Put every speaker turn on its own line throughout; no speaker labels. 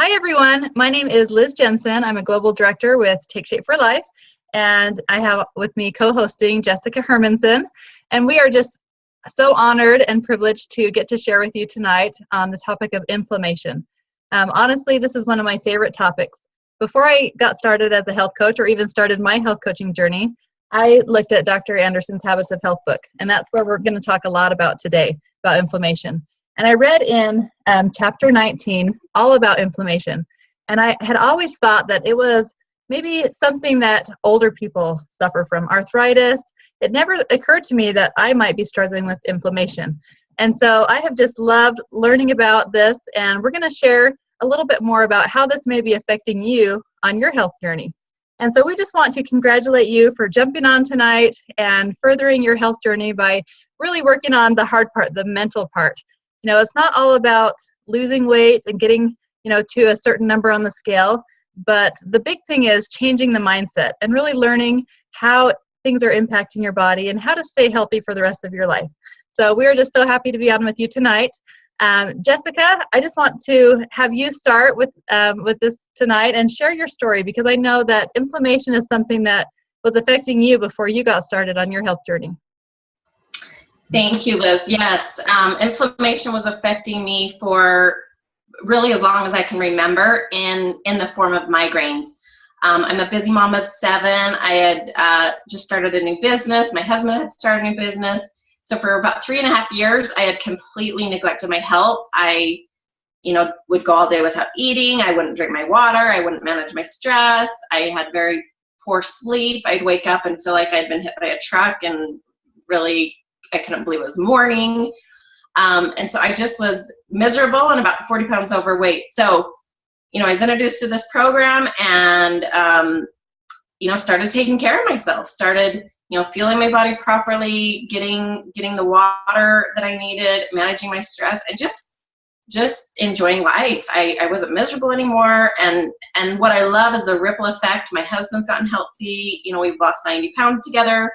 Hi, everyone. My name is Liz Jensen. I'm a global director with Take Shape for Life, and I have with me co-hosting Jessica Hermanson. And we are just so honored and privileged to get to share with you tonight on the topic of inflammation. Honestly, this is one of my favorite topics. Before I got started as a health coach or even started my health coaching journey, I looked at Dr. Anderson's Habits of Health book, and that's where we're going to talk a lot about today, about inflammation. And I read in chapter 19 all about inflammation. And I had always thought that it was maybe something that older people suffer from, arthritis. It never occurred to me that I might be struggling with inflammation. And so I have just loved learning about this, and we're going to share a little bit more about how this may be affecting you on your health journey. And so we just want to congratulate you for jumping on tonight and furthering your health journey by really working on the hard part, the mental part. You know, it's not all about losing weight and getting, to a certain number on the scale, but the big thing is changing the mindset and really learning how things are impacting your body and how to stay healthy for the rest of your life. So we are just so happy to be on with you tonight. Jessica, I just want to have you start with this tonight and share your story, because I know that inflammation is something that was affecting you before you got started on your health journey.
Thank you, Liz. Yes, inflammation was affecting me for really as long as I can remember in the form of migraines. I'm a busy mom of 7. I had just started a new business. My husband had started a new business. So for about 3.5 years, I had completely neglected my health. I, would go all day without eating. I wouldn't drink my water. I wouldn't manage my stress. I had very poor sleep. I'd wake up and feel like I'd been hit by a truck, and really I couldn't believe it was morning. And so I just was miserable and about 40 pounds overweight. So, I was introduced to this program and, started taking care of myself, started, feeling my body properly, getting the water that I needed, managing my stress, and just enjoying life. I wasn't miserable anymore. And what I love is the ripple effect. My husband's gotten healthy. We've lost 90 pounds together.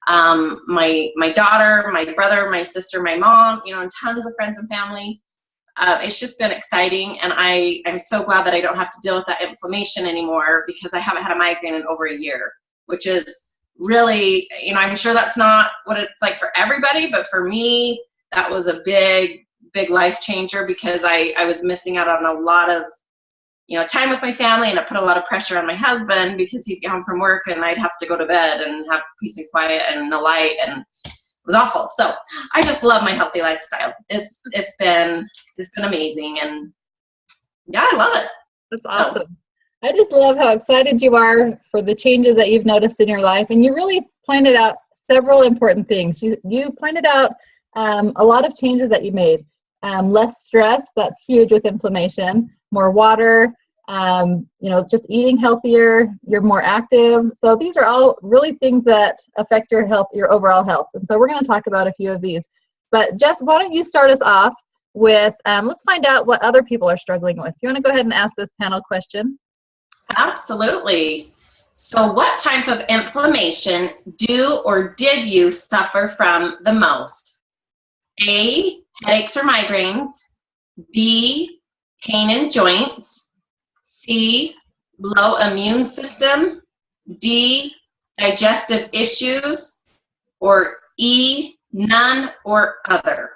My daughter, my brother, my sister, my mom, and tons of friends and family. It's just been exciting, and I'm so glad that I don't have to deal with that inflammation anymore, because I haven't had a migraine in over a year, which is really, I'm sure that's not what it's like for everybody, but for me, that was a big life changer, because I was missing out on a lot of time with my family, and it put a lot of pressure on my husband, because he'd get home from work and I'd have to go to bed and have peace and quiet and no light, and it was awful. So I just love my healthy lifestyle. It's been amazing, and yeah, I love it.
That's awesome. I just love how excited you are for the changes that you've noticed in your life, and you really pointed out several important things. You pointed out a lot of changes that you made. Less stress, that's huge with inflammation. More water, just eating healthier, you're more active. So these are all really things that affect your health, your overall health. And so we're going to talk about a few of these. But Jess, why don't you start us off with, let's find out what other people are struggling with. You want to go ahead and ask this panel question?
Absolutely. So what type of inflammation do or did you suffer from the most? A, headaches or migraines. B, pain in joints. C, low immune system. D, digestive issues. Or E, none or other.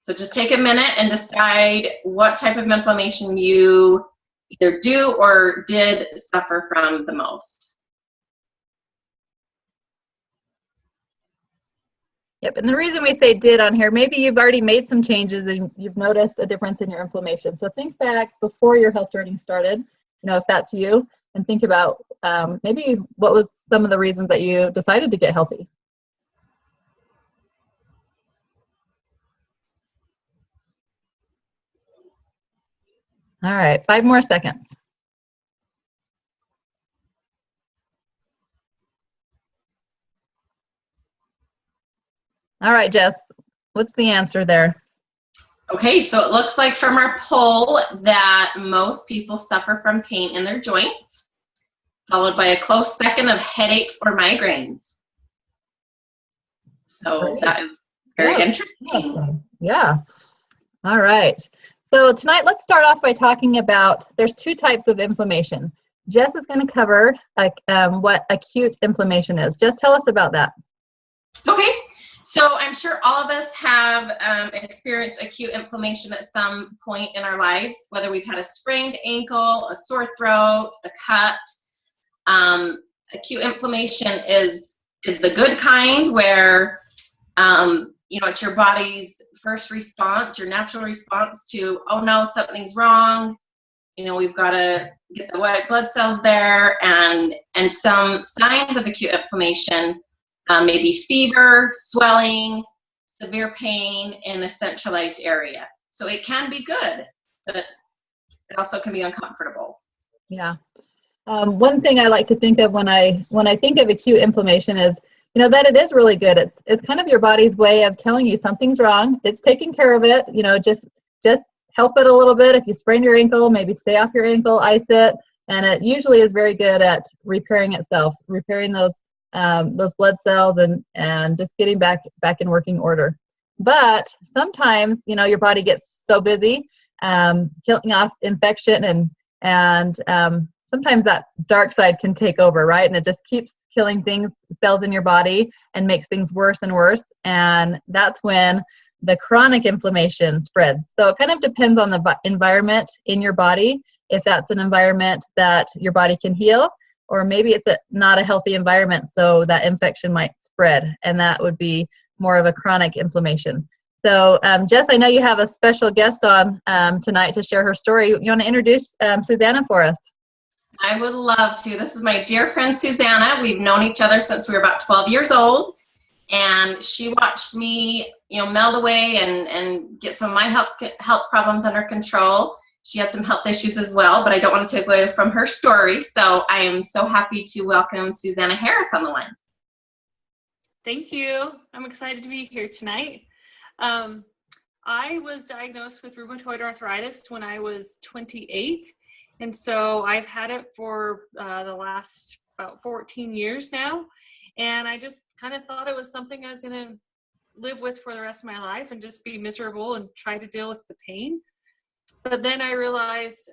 So just take a minute and decide what type of inflammation you either do or did suffer from the most.
Yep, and the reason we say did on here, maybe you've already made some changes and you've noticed a difference in your inflammation. So think back before your health journey started, if that's you, and think about maybe what was some of the reasons that you decided to get healthy. All right, 5 more seconds. All right, Jess, what's the answer there?
Okay, so it looks like from our poll that most people suffer from pain in their joints, followed by a close second of headaches or migraines. So that is very interesting.
Yeah. All right. So tonight, let's start off by talking about, there's two types of inflammation. Jess is going to cover what acute inflammation is. Jess, tell us about that.
Okay, so I'm sure all of us have experienced acute inflammation at some point in our lives, whether we've had a sprained ankle, a sore throat, a cut. Acute inflammation is the good kind, where it's your body's first response, your natural response to, oh no, something's wrong. We've got to get the white blood cells there, and some signs of acute inflammation may be fever, swelling, severe pain in a centralized area. So it can be good, but it also can be uncomfortable.
Yeah. One thing I like to think of when I think of acute inflammation is, that it is really good. It's kind of your body's way of telling you something's wrong. It's taking care of it. Just help it a little bit. If you sprain your ankle, maybe stay off your ankle, ice it, and it usually is very good at repairing itself, repairing those blood cells and just getting back in working order. But sometimes, your body gets so busy killing off infection and sometimes that dark side can take over, right? And it just keeps killing cells in your body and makes things worse and worse. And that's when the chronic inflammation spreads. So it kind of depends on the environment in your body, if that's an environment that your body can heal, or maybe it's not a healthy environment, so that infection might spread, and that would be more of a chronic inflammation. So Jess, I know you have a special guest on tonight to share her story. You want to introduce Susanna for us?
I would love to. This is my dear friend Susanna. We've known each other since we were about 12 years old, and she watched me, meld away and get some of my health problems under control. She had some health issues as well, but I don't want to take away from her story. So I am so happy to welcome Susanna Harris on the line.
Thank you. I'm excited to be here tonight. I was diagnosed with rheumatoid arthritis when I was 28. And so I've had it for the last about 14 years now. And I just kind of thought it was something I was going to live with for the rest of my life and just be miserable and try to deal with the pain. But then I realized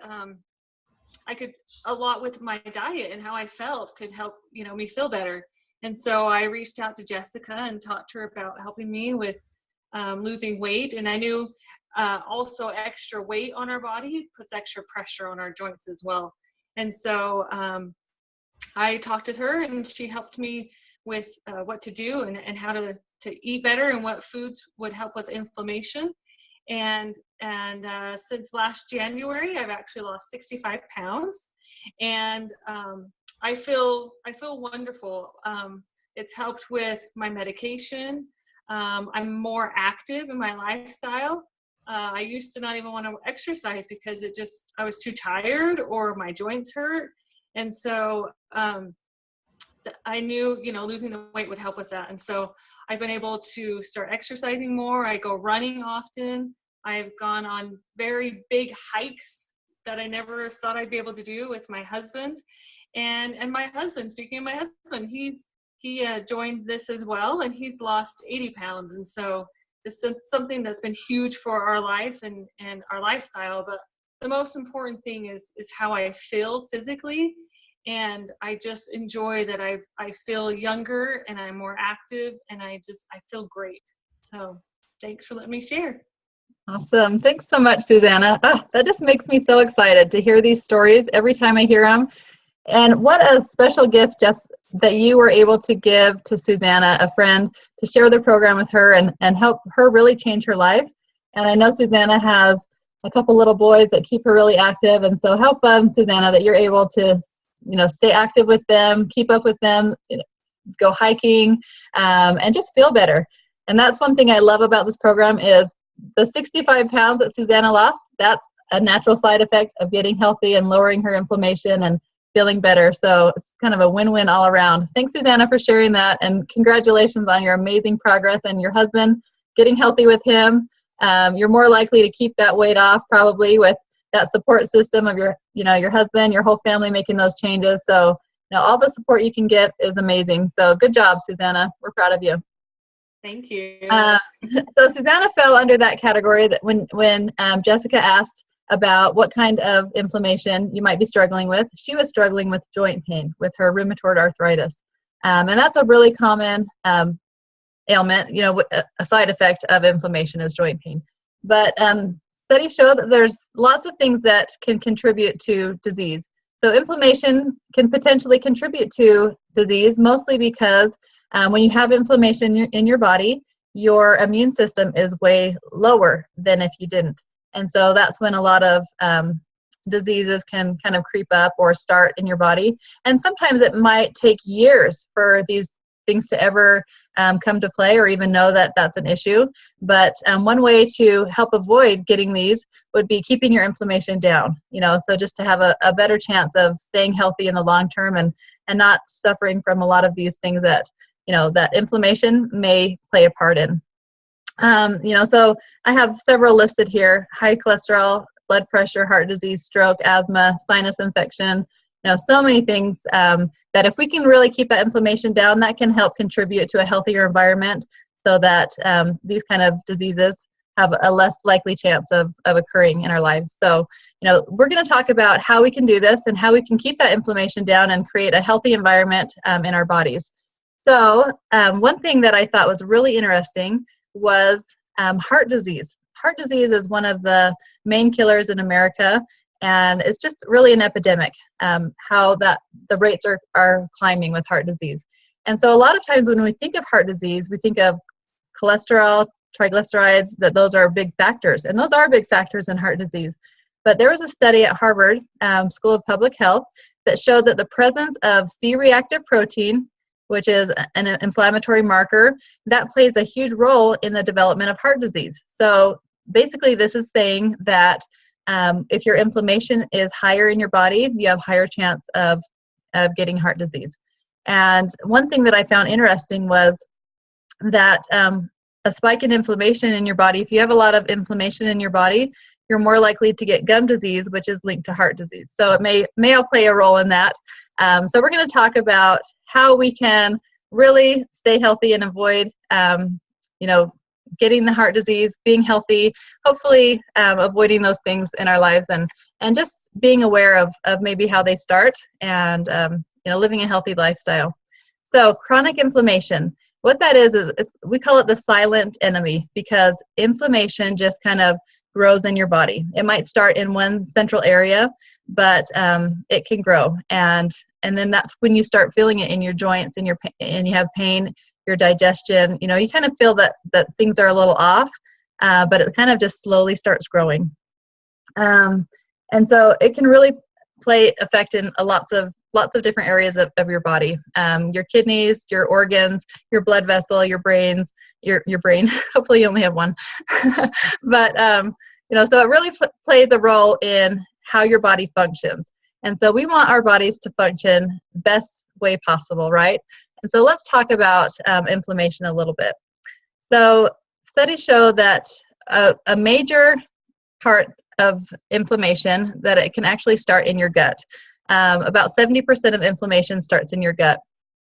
I could, a lot with my diet and how I felt could help, me feel better. And so I reached out to Jessica and talked to her about helping me with losing weight. And I knew also extra weight on our body puts extra pressure on our joints as well. And so I talked to her, and she helped me with what to do and how to eat better and what foods would help with inflammation. And since last January, I've actually lost 65 pounds, and I feel wonderful. It's helped with my medication. I'm more active in my lifestyle. I used to not even want to exercise because I was too tired or my joints hurt. And so I knew, losing the weight would help with that. And so I've been able to start exercising more. I go running often. I've gone on very big hikes that I never thought I'd be able to do with my husband. And my husband, speaking of my husband, he joined this as well, and he's lost 80 pounds. And so this is something that's been huge for our life and our lifestyle. But the most important thing is how I feel physically. And I just enjoy that I feel younger and I'm more active, and I feel great. So thanks for letting me share.
Awesome. Thanks so much, Susanna. Oh, that just makes me so excited to hear these stories every time I hear them. And what a special gift, Jess, that you were able to give to Susanna, a friend, to share the program with her and help her really change her life. And I know Susanna has a couple little boys that keep her really active. And so how fun, Susanna, that you're able to, stay active with them, keep up with them, go hiking, and just feel better. And that's one thing I love about this program is the 65 pounds that Susanna lost, that's a natural side effect of getting healthy and lowering her inflammation and feeling better. So it's kind of a win-win all around. Thanks, Susanna, for sharing that. And congratulations on your amazing progress and your husband getting healthy with him. You're more likely to keep that weight off probably with that support system of your husband, your whole family making those changes. So all the support you can get is amazing. So good job, Susanna. We're proud of you.
Thank you.
So Susanna fell under that category that when Jessica asked about what kind of inflammation you might be struggling with, she was struggling with joint pain with her rheumatoid arthritis. And that's a really common ailment, a side effect of inflammation is joint pain. But studies show that there's lots of things that can contribute to disease. So inflammation can potentially contribute to disease, mostly because when you have inflammation in your body, your immune system is way lower than if you didn't. And so that's when a lot of diseases can kind of creep up or start in your body. And sometimes it might take years for these things to ever come to play or even know that that's an issue. But one way to help avoid getting these would be keeping your inflammation down, so just to have a better chance of staying healthy in the long term and not suffering from a lot of these things that, that inflammation may play a part in. So I have several listed here: high cholesterol, blood pressure, heart disease, stroke, asthma, sinus infection, so many things that if we can really keep that inflammation down, that can help contribute to a healthier environment so that these kind of diseases have a less likely chance of occurring in our lives. So, we're going to talk about how we can do this and how we can keep that inflammation down and create a healthy environment in our bodies. So, one thing that I thought was really interesting was heart disease. Heart disease is one of the main killers in America, and it's just really an epidemic, how that the rates are climbing with heart disease. And so a lot of times when we think of heart disease, we think of cholesterol, triglycerides, that those are big factors, and those are big factors in heart disease. But there was a study at Harvard School of Public Health that showed that the presence of C-reactive protein, which is an inflammatory marker, that plays a huge role in the development of heart disease. So basically this is saying that if your inflammation is higher in your body, you have higher chance of getting heart disease. And one thing that I found interesting was that a spike in inflammation in your body, if you have a lot of inflammation in your body, you're more likely to get gum disease, which is linked to heart disease. So it may all play a role in that. So we're going to talk about how we can really stay healthy and avoid, getting the heart disease, being healthy, hopefully avoiding those things in our lives, and just being aware of maybe how they start and living a healthy lifestyle. So chronic inflammation, what that is we call it the silent enemy, because inflammation just kind of grows in your body. It might start in one central area, but it can grow, and then that's when you start feeling it in your joints and you have pain, your digestion. You kind of feel that things are a little off, but it kind of just slowly starts growing, and so it can really play effect in lots of different areas of your body, your kidneys, your organs, your blood vessel, your brains, your brain. Hopefully you only have one. But so it really plays a role in how your body functions. And so we want our bodies to function best way possible, right? And so let's talk about inflammation a little bit. So studies show that a major part of inflammation, that it can actually start in your gut. About 70% of inflammation starts in your gut.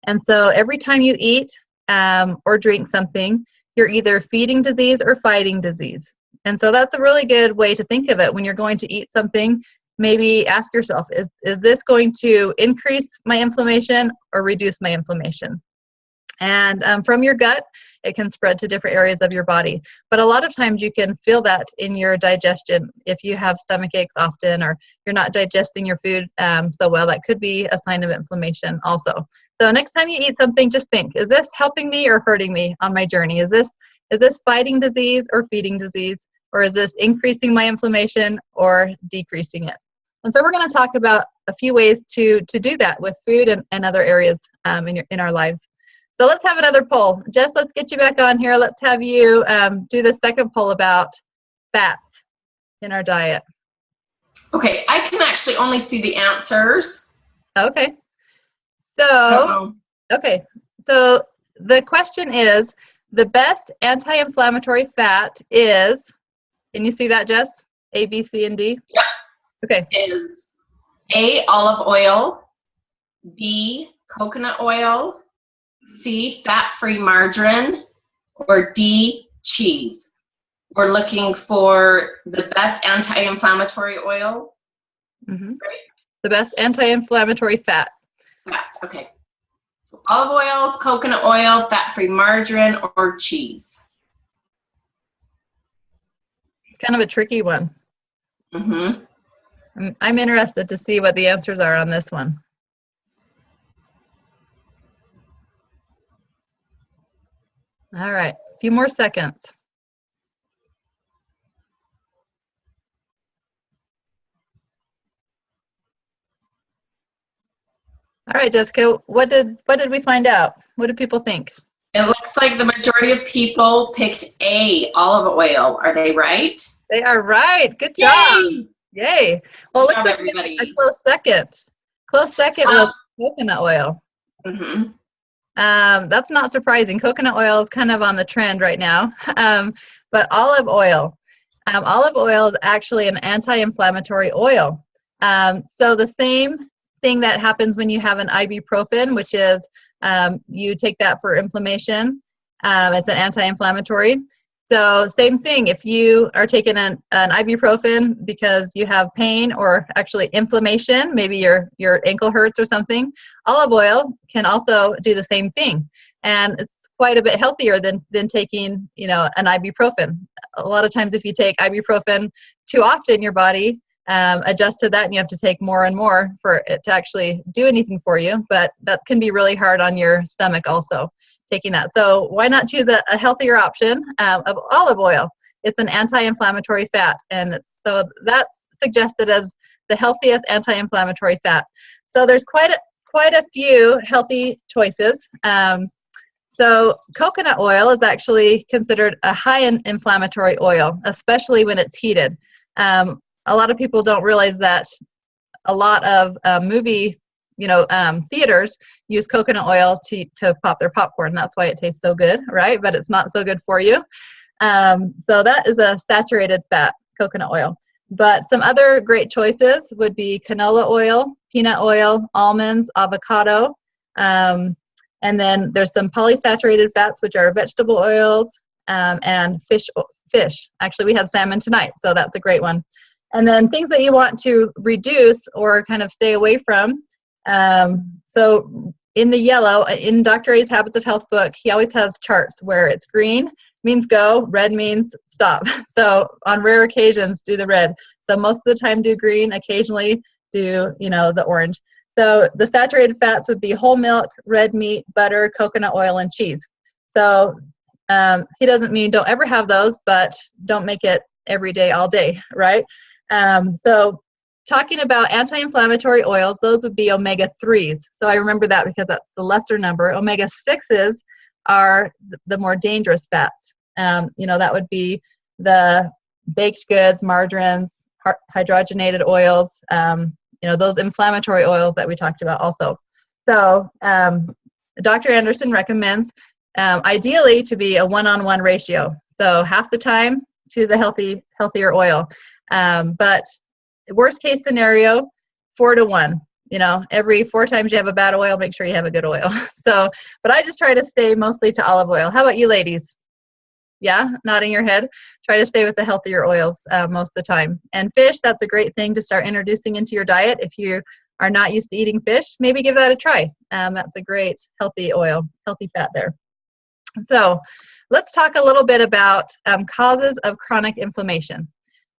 And so every time you eat or drink something, you're either feeding disease or fighting disease. And so that's a really good way to think of it. When you're going to eat something, maybe ask yourself, is this going to increase my inflammation or reduce my inflammation? And from your gut, it can spread to different areas of your body. But a lot of times you can feel that in your digestion. If you have stomach aches often, or you're not digesting your food so well, that could be a sign of inflammation also. So next time you eat something, just think, is this helping me or hurting me on my journey? Is this fighting disease or feeding disease? Or is this increasing my inflammation or decreasing it? And so we're going to talk about a few ways to do that with food and other areas in our lives. So let's have another poll. Jess, let's get you back on here. Let's have you do the second poll about fats in our diet.
Okay, I can actually only see the answers.
Okay. So the question is, the best anti-inflammatory fat is, can you see that, Jess? A, B, C, and D?
Yep.
Okay.
Is A, olive oil, B, coconut oil, C, fat-free margarine, or D, cheese? We're looking for the best anti-inflammatory oil.
Mm-hmm. The best anti-inflammatory fat.
Fat, okay. So olive oil, coconut oil, fat-free margarine, or cheese?
Kind of a tricky one.
Mm-hmm.
I'm interested to see what the answers are on this one. All right, a few more seconds. All right, Jessica, what did we find out? What do people think?
It looks like the majority of people picked A, olive oil. Are they right?
They are right. Good job.
Yay!
Yay. Well, it looks
Good job,
like
everybody.
a close second. Close second was coconut oil.
Mm-hmm.
That's not surprising. Coconut oil is kind of on the trend right now. But olive oil. Olive oil is actually an anti-inflammatory oil. So the same thing that happens when you have an ibuprofen, which is you take that for inflammation. It's an anti-inflammatory. So same thing, if you are taking an ibuprofen because you have pain or actually inflammation, maybe your ankle hurts or something, olive oil can also do the same thing. And it's quite a bit healthier than taking, an ibuprofen. A lot of times if you take ibuprofen too often, your body adjusts to that and you have to take more and more for it to actually do anything for you. But that can be really hard on your stomach also, taking that. So why not choose a healthier option of olive oil? It's an anti-inflammatory fat, and so that's suggested as the healthiest anti-inflammatory fat. So there's quite a few healthy choices. So coconut oil is actually considered a high inflammatory oil, especially when it's heated. A lot of people don't realize that a lot of movie theaters use coconut oil to pop their popcorn. That's why it tastes so good, right? But it's not so good for you. So that is a saturated fat, coconut oil. But some other great choices would be canola oil, peanut oil, almonds, avocado. And then there's some polysaturated fats, which are vegetable oils, and fish. Actually, we had salmon tonight, so that's a great one. And then things that you want to reduce or kind of stay away from. So in the yellow, in Dr. A's Habits of Health book, he always has charts where it's green means go, red means stop. So on rare occasions, do the red. So most of the time do green, occasionally do, the orange. So the saturated fats would be whole milk, red meat, butter, coconut oil, and cheese. So he doesn't mean don't ever have those, but don't make it every day, all day, right? So talking about anti-inflammatory oils, those would be omega-3s. So I remember that because that's the lesser number. Omega-6s are the more dangerous fats. That would be the baked goods, margarines, hydrogenated oils, those inflammatory oils that we talked about also. So Dr. Anderson recommends ideally to be a 1-on-1 ratio. So half the time, choose a healthier oil. But worst case scenario, 4-to-1. Every 4 times you have a bad oil, make sure you have a good oil. So, but I just try to stay mostly to olive oil. How about you ladies? Yeah, nodding your head. Try to stay with the healthier oils most of the time. And fish, that's a great thing to start introducing into your diet. If you are not used to eating fish, maybe give that a try. That's a great healthy oil, healthy fat there. So let's talk a little bit about causes of chronic inflammation.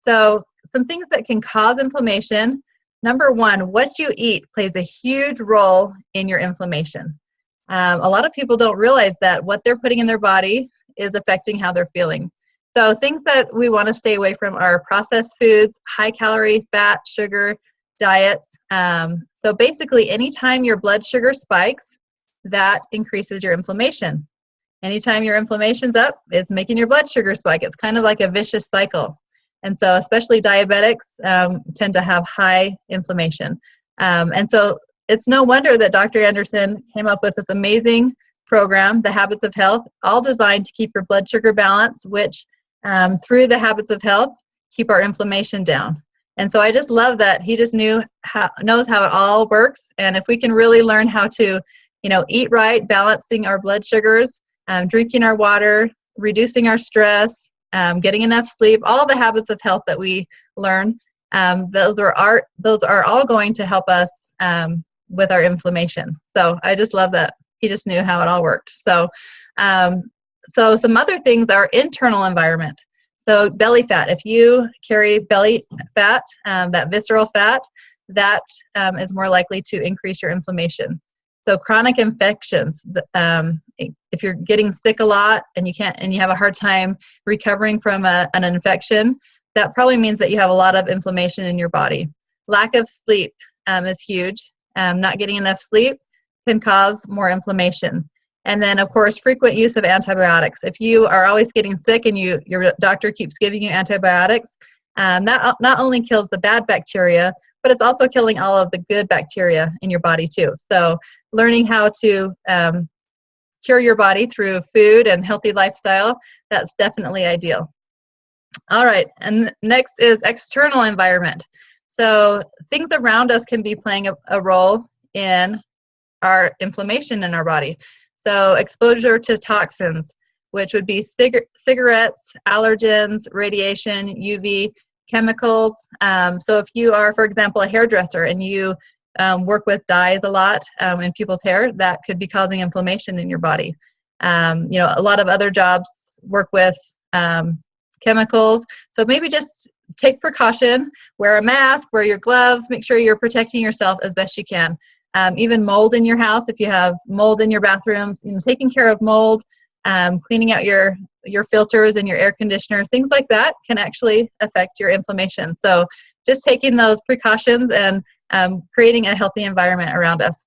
So some things that can cause inflammation. Number one, what you eat plays a huge role in your inflammation. A lot of people don't realize that what they're putting in their body is affecting how they're feeling. So things that we want to stay away from are processed foods, high calorie, fat, sugar, diets. So basically, anytime your blood sugar spikes, that increases your inflammation. Anytime your inflammation's up, it's making your blood sugar spike. It's kind of like a vicious cycle. And so especially diabetics tend to have high inflammation. And so it's no wonder that Dr. Anderson came up with this amazing program, The Habits of Health, all designed to keep your blood sugar balanced, which through the Habits of Health, keep our inflammation down. And so I just love that he just knows how it all works. And if we can really learn how to, eat right, balancing our blood sugars, drinking our water, reducing our stress, getting enough sleep, all the habits of health that we learn, those are all going to help us with our inflammation. So I just love that he just knew how it all worked. So so some other things are internal environment. So belly fat. If you carry belly fat, that visceral fat, that is more likely to increase your inflammation. So chronic infections. If you're getting sick a lot and you have a hard time recovering from an infection, that probably means that you have a lot of inflammation in your body. Lack of sleep is huge. Not getting enough sleep can cause more inflammation. And then, of course, frequent use of antibiotics. If you are always getting sick and your doctor keeps giving you antibiotics, that not only kills the bad bacteria, but it's also killing all of the good bacteria in your body too. So learning how to cure your body through food and healthy lifestyle, that's definitely ideal. All right, and next is external environment. So things around us can be playing a role in our inflammation in our body. So exposure to toxins, which would be cigarettes, allergens, radiation, UV, chemicals. So if you are, for example, a hairdresser and you work with dyes a lot in people's hair, that could be causing inflammation in your body. A lot of other jobs work with chemicals. So maybe just take precaution, wear a mask, wear your gloves, make sure you're protecting yourself as best you can. Even mold in your house, if you have mold in your bathrooms, taking care of mold, cleaning out your filters and your air conditioner, things like that can actually affect your inflammation. So just taking those precautions and creating a healthy environment around us.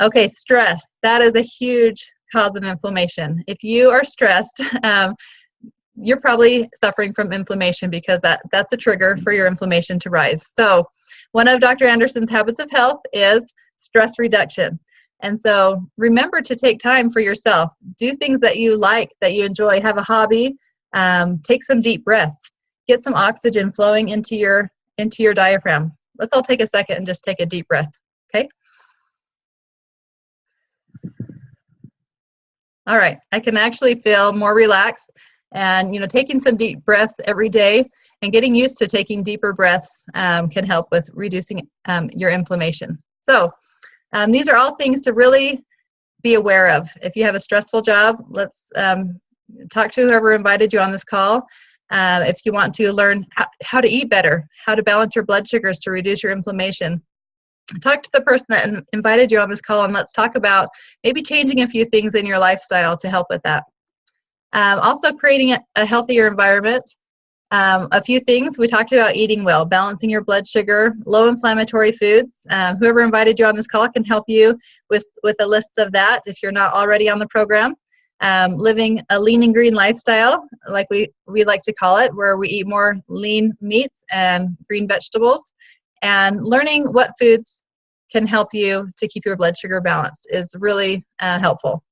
Okay, stress. That is a huge cause of inflammation. If you are stressed, you're probably suffering from inflammation because that's a trigger for your inflammation to rise. So one of Dr. Anderson's habits of health is stress reduction. And so remember to take time for yourself. Do things that you like, that you enjoy. Have a hobby. Take some deep breaths. Get some oxygen flowing into your diaphragm. Let's all take a second and just take a deep breath. Okay? All right. I can actually feel more relaxed. And, taking some deep breaths every day and getting used to taking deeper breaths can help with reducing your inflammation. So these are all things to really be aware of. If you have a stressful job, let's talk to whoever invited you on this call. If you want to learn how to eat better, how to balance your blood sugars to reduce your inflammation, talk to the person that invited you on this call, and let's talk about maybe changing a few things in your lifestyle to help with that. Also creating a healthier environment. A few things we talked about: eating well, balancing your blood sugar, low inflammatory foods. Whoever invited you on this call can help you with a list of that if you're not already on the program. Living a lean and green lifestyle, like we like to call it, where we eat more lean meats and green vegetables. And learning what foods can help you to keep your blood sugar balanced is really helpful.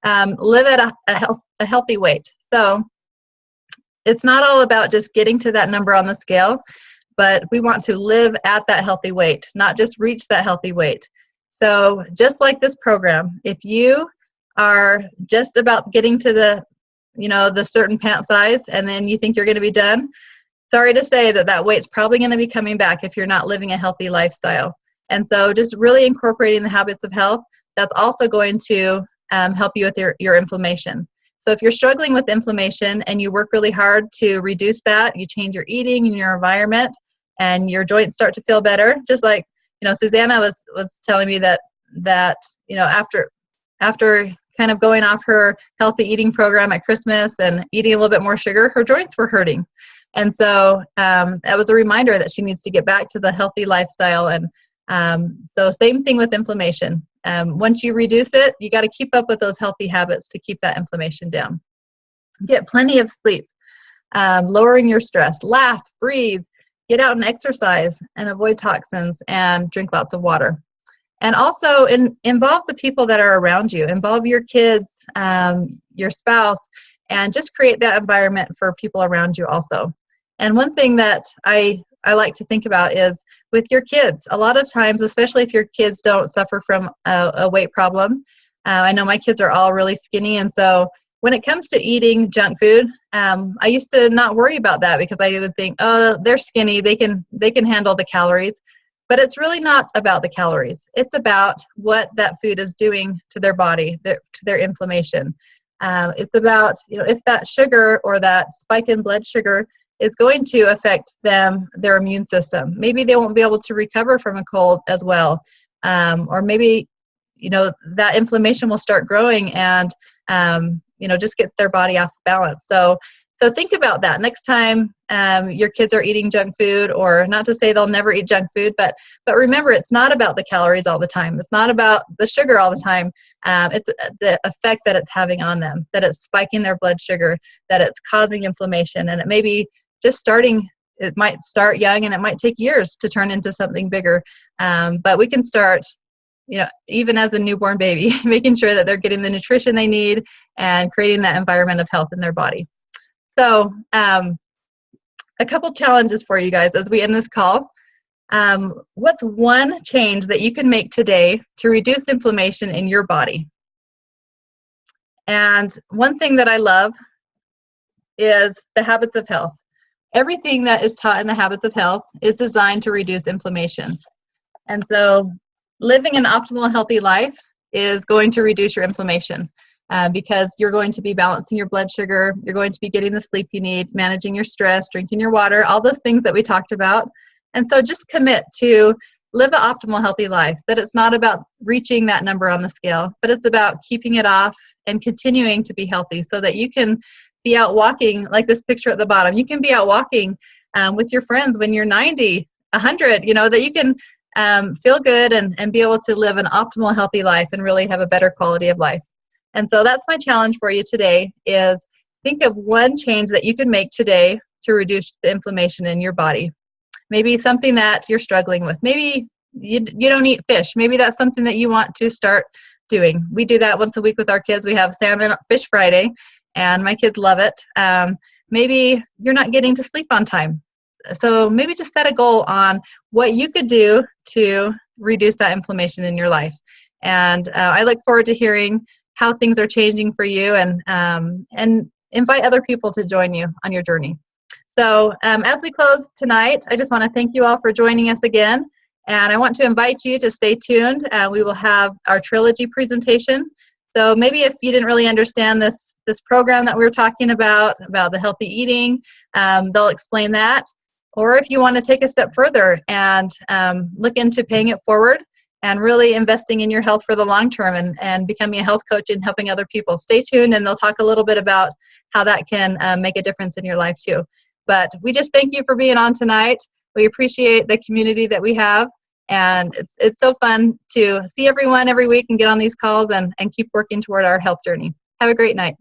Live at a healthy weight. So it's not all about just getting to that number on the scale, but we want to live at that healthy weight, not just reach that healthy weight. So just like this program, if you are just about getting to the certain pant size and then you think you're going to be done, sorry to say that weight's probably going to be coming back if you're not living a healthy lifestyle. And so just really incorporating the habits of health, that's also going to help you with your inflammation. So if you're struggling with inflammation and you work really hard to reduce that, you change your eating and your environment, and your joints start to feel better. Just like, Susanna was telling me that after kind of going off her healthy eating program at Christmas and eating a little bit more sugar, her joints were hurting. And so that was a reminder that she needs to get back to the healthy lifestyle. And so same thing with inflammation. Once you reduce it, you got to keep up with those healthy habits to keep that inflammation down. Get plenty of sleep, lowering your stress, laugh, breathe, get out and exercise, and avoid toxins, and drink lots of water. And also involve the people that are around you. Involve your kids, your spouse, and just create that environment for people around you also. And one thing that I like to think about is with your kids. A lot of times, especially if your kids don't suffer from a weight problem, I know my kids are all really skinny, and so when it comes to eating junk food, I used to not worry about that because I would think, oh, they're skinny, they can handle the calories. But it's really not about the calories. It's about what that food is doing to their body, to their inflammation. It's about, if that sugar or that spike in blood sugar is going to affect their immune system. Maybe they won't be able to recover from a cold as well. Or maybe, that inflammation will start growing and, just get their body off balance. So think about that next time your kids are eating junk food, or not to say they'll never eat junk food, but remember, it's not about the calories all the time. It's not about the sugar all the time. It's the effect that it's having on them, that it's spiking their blood sugar, that it's causing inflammation. And it may be just starting, it might start young and it might take years to turn into something bigger. But we can start, even as a newborn baby, making sure that they're getting the nutrition they need and creating that environment of health in their body. So a couple challenges for you guys as we end this call. What's one change that you can make today to reduce inflammation in your body? And one thing that I love is the habits of health. Everything that is taught in the habits of health is designed to reduce inflammation. And so living an optimal healthy life is going to reduce your inflammation. Because you're going to be balancing your blood sugar, you're going to be getting the sleep you need, managing your stress, drinking your water, all those things that we talked about. And so just commit to live an optimal healthy life, that it's not about reaching that number on the scale, but it's about keeping it off and continuing to be healthy so that you can be out walking, like this picture at the bottom. You can be out walking with your friends when you're 90, 100, that you can feel good and be able to live an optimal healthy life and really have a better quality of life. And so that's my challenge for you today, is think of one change that you can make today to reduce the inflammation in your body. Maybe something that you're struggling with. Maybe you don't eat fish. Maybe that's something that you want to start doing. We do that once a week with our kids. We have Salmon Fish Friday, and my kids love it. Maybe you're not getting to sleep on time. So maybe just set a goal on what you could do to reduce that inflammation in your life. And I look forward to hearing how things are changing for you, and invite other people to join you on your journey. So as we close tonight, I just want to thank you all for joining us again. And I want to invite you to stay tuned. We will have our trilogy presentation. So maybe if you didn't really understand this program that we were talking about the healthy eating, they'll explain that. Or if you want to take a step further and look into paying it forward, and really investing in your health for the long term and becoming a health coach and helping other people. Stay tuned, and they'll talk a little bit about how that can make a difference in your life too. But we just thank you for being on tonight. We appreciate the community that we have, and it's so fun to see everyone every week and get on these calls and keep working toward our health journey. Have a great night.